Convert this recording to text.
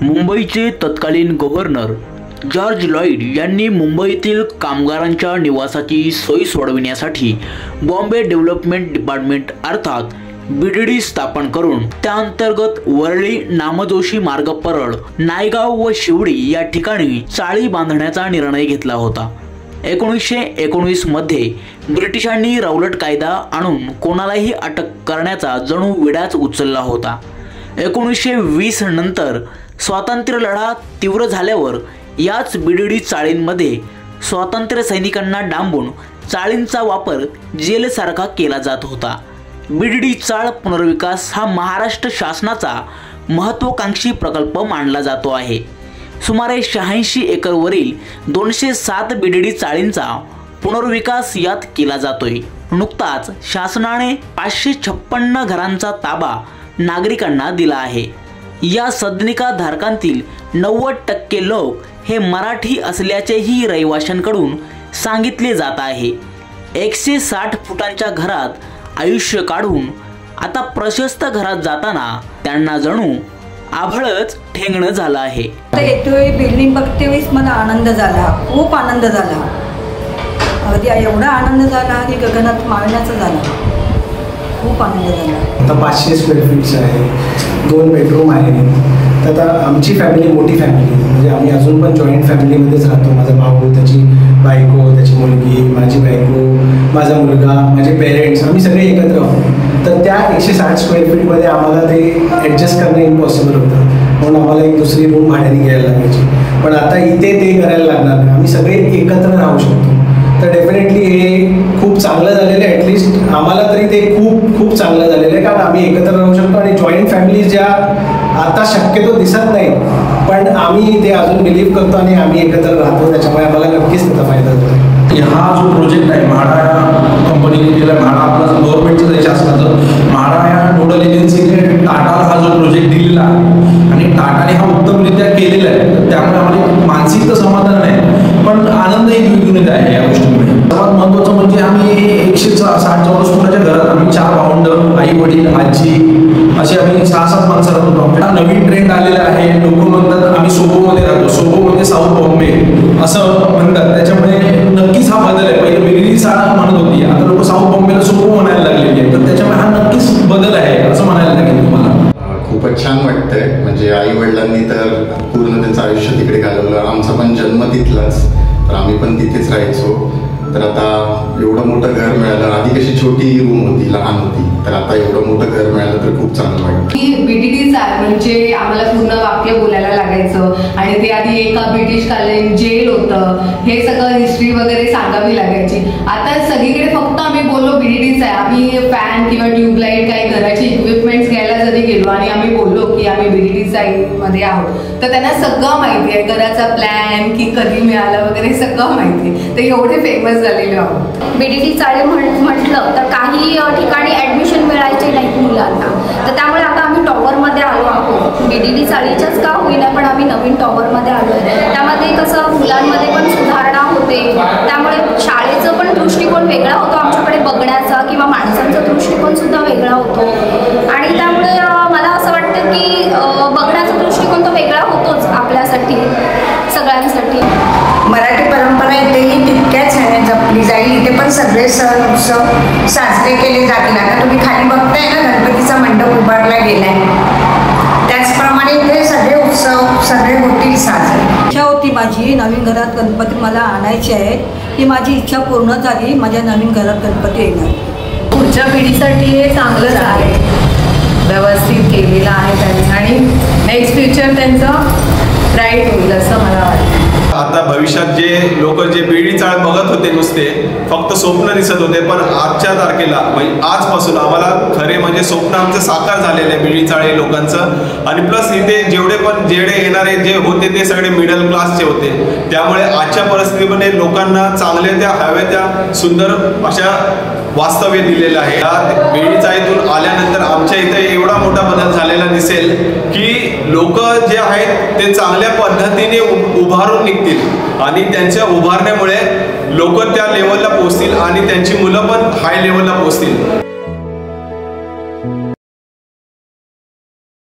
मुंबईचे तत्कालीन governor George Lloyd यांनी मुंबईतील कामगारांच्या निवासाची सोय सोडविण्यासाठी बॉम्बे डेव्हलपमेंट डिपार्टमेंट अर्थात BDD स्थापन करून त्याअंतर्गत वरळी, नामजोशी मार्ग, परळ, नायगाव व शिवडी या ठिकाणी चाळी बांधण्याचा निर्णय घेतला होता। 1919 मध्ये ब्रिटिशांनी रौलट कायदा आणून कोणालाही अटक करण्याचा जणू विडाच उचलला होता। 1920 नंतर स्वातंत्र्य लढा तीव्र झाल्यावर याच BDD चाळींमध्ये स्वातंत्र्य सैनिकांना डांबून चाळींचा वापर जेलसारखा केला जात होता। BDD चाळ पुनर्विकास हा महाराष्ट्र शासनाचा महत्त्वाकांक्षी प्रकल्प मानला जातो आहे। सुमारे 86 एकरवरील 207 BDD चाळींचा पुनर्विकास यात केला जातोय। नुकताच शासनाने 556 घरांचा ताबा नागरिकांना दिला आहे। या सदनिका धारकांतील 90% लोक हे मराठी असल्याचेही रहिवाशांकडून सांगितले जात आहे। 160 फुटांच्या घरात आयुष्य काढून आता प्रशस्त घरात जाताना त्यांना जणू आभळच ठेंगणं झालं आहे। येतोय बिल्डिंग बघते वेळेस मला आनंद झाला, खूप आनंद झाला। अगदी एवढा आनंद झाला की गगनात मावण्याचा झाला, खूप आनंद झाला। आता 500 स्क्वेअर फीटचं आहे, 2 बेडरूम आहे। तर आता आमची फॅमिली मोठी फॅमिली, म्हणजे आम्ही अजून पण जॉईंट फॅमिलीमध्येच राहतो। माझा भाऊ, त्याची बायको, त्याची मुलगी, माझी बायको, माझा मुलगा, माझे पेरेंट्स, आम्ही सगळे एकत्र आहोत। तर त्या 160 स्क्वेअर फीटमध्ये आम्हाला ते ॲडजस्ट करणं इम्पॉसिबल होतं, म्हणून आम्हाला एक दुसरी रूम भाड्याने घ्यायला लागायची। पण आता इथे ते करायला लागणार नाही, आम्ही सगळे एकत्र राहू शकतो। तर डेफिनेटली हे खूप चांगलं झालेलं आहे, ॲटलिस्ट आम्हाला तरी ते खूप खूप चांगलं झालेलं आहे, कारण आम्ही एकत्र राहू शकतो। आणि जॉईंट फॅमिली ज्या आता शक्यतो दिसत नाही, पण आम्ही ते अजून बिलीव्ह करतो आणि आम्ही एकत्र राहतो, त्याच्यामुळे आम्हाला नक्कीच त्याचा फायदा होतो। हा जो प्रोजेक्ट आहे म्हाडा कंपनीने केला, म्हाडा आपला गव्हर्नमेंटचं देश असल्याचं म्हाडा या नोडल एजन्सीने टाटाला हा जो प्रोजेक्ट दिलेला आहे आणि टाटाने हा उत्तमरित्या केलेला आहे, तर त्यामुळे आम्हाला मानसिक तर समाधान आहे, पण आनंदही द्विगुणित आहे या गोष्टीमुळे। सर्वात महत्त्वाचं म्हणजे आम्ही 160 चौरस फुटाच्या घरात आम्ही 4 भावंड, आई वडील, आजी असे आम्ही 6-7 माणसं राहतो। हा नवीन ट्रेंड आलेला आहे, लोक म्हणतात आम्ही सोबोमध्ये राहतो, सोबोमध्ये साऊथ बॉम्बे असं म्हणतात, त्याच्यामुळे नक्कीच हा बदल आहे। पहिले BDD चाळ म्हणत होती, आता लोक साऊथ बॉम्बेला सोबो म्हणायला लागलेली आहे, तर त्याच्यामुळे हा नक्कीच बदल आहे असं म्हणायला लागेल तुम्हाला। खूपच छान वाटतंय, म्हणजे आई वडिलांनी तर पूर्ण त्यांचं आयुष्य तिकडे घालवलं, आमचा पण जन्म तिथलाच, तर आम्ही पण तिथेच राहायचो। तर आता एवढं मोठं घर मिळालं, आधी कशी छोटी रूम होती, लहान होती, तर आता एवढं मोठं घर मिळालं तर खूप चांगलं वाटतं। BDD चाळ म्हणजे आम्हाला पूर्ण वाक्य बोलायला लागायचं आणि ते आधी एका ब्रिटिशकालीन जेल होतं, हे सगळं हिस्ट्री वगैरे सांगावी लागायची। आता सगळीकडे फक्त आम्ही बोललो BDD चाळ, आम्ही फॅन किंवा ट्यूबलाईट काही घराचे इक्विपमेंट्स घ्यायला जरी गेलो आणि आम्ही बोललो की आम्ही BDD चाळीमध्ये आहोत, तर त्यांना सगळं माहिती आहे, घराचा प्लॅन की कधी मिळालं वगैरे सगळं माहिती आहे, ते एवढे फेमस झालेले आहोत। BDD चाळे म्हटलं तर काही ठिकाणी ॲडमिशन मिळायचे नाहीत मुलांना, तर त्यामुळे आता आम्ही टॉवरमध्ये आलो आहोत। BDD चाळीच्याच का होईना, पण आम्ही नवीन टॉवरमध्ये आलो आहे। त्यामध्ये कसं मुलांमध्ये पण सुधारणा होते, त्यामुळे शाळेचं पण दृष्टिकोन वेगळा होतो, आमच्याकडे बघण्याचा किंवा माणसांचा दृष्टिकोन सुद्धा वेगळा होतो, आणि त्यामुळे मला असं वाटतं की बघण्याचा दृष्टिकोन तो वेगळा होतोच आपल्यासाठी, सगळ्यांसाठी। मराठी परंपरा इथेही तितक्याच ह्याने जपली जाईल। इथे पण सगळे सण उत्सव साजरे केले जातील। आता तुम्ही खाली बघताय ना, गणपतीचा मंडप उभारला गेलाय, त्याचप्रमाणे इथे सगळे उत्सव सगळे होतील साजरे। इच्छा होती माझी नवीन घरात गणपती मला आणायचे आहेत, ती माझी इच्छा पूर्ण झाली, माझ्या नवीन घरात गणपती येणार। पुढच्या पिढीसाठी हे चांगलंच आहे, व्यवस्थित केलेलं आहे त्यांनी, आणि नेक्स्ट फ्युचर त्यांचं ब्राईट होईल असं मला वाटतं। आता भविष्यात जे लोक जे BDD चाळ बघत होते, नुसते फक्त स्वप्न दिसत होते, पण आजच्या तारखेला म्हणजे आजपासून आम्हाला खरे म्हणजे स्वप्न आमचं साकार झालेलं आहे BDD चाळ लोकांचं। आणि प्लस इथे जेवढे येणारे जे होते ते सगळे मिडल क्लासचे होते, त्यामुळे आजच्या परिस्थितीमध्ये लोकांना चांगल्या त्या हव्या त्या सुंदर अशा वास्तव्य दिलेलं आहे। या BDD चाळीतून आल्यानंतर आमच्या इथे एवढा मोठा बदल झालेला दिसेल की लोक जे आहेत ते चांगल्या पद्धतीने उभारून निघतील आणि त्यांच्या उभारण्यामुळे लोक त्या लेवलला पोहोचतील आणि त्यांची मुलं पण हाय लेवलला पोहोचतील।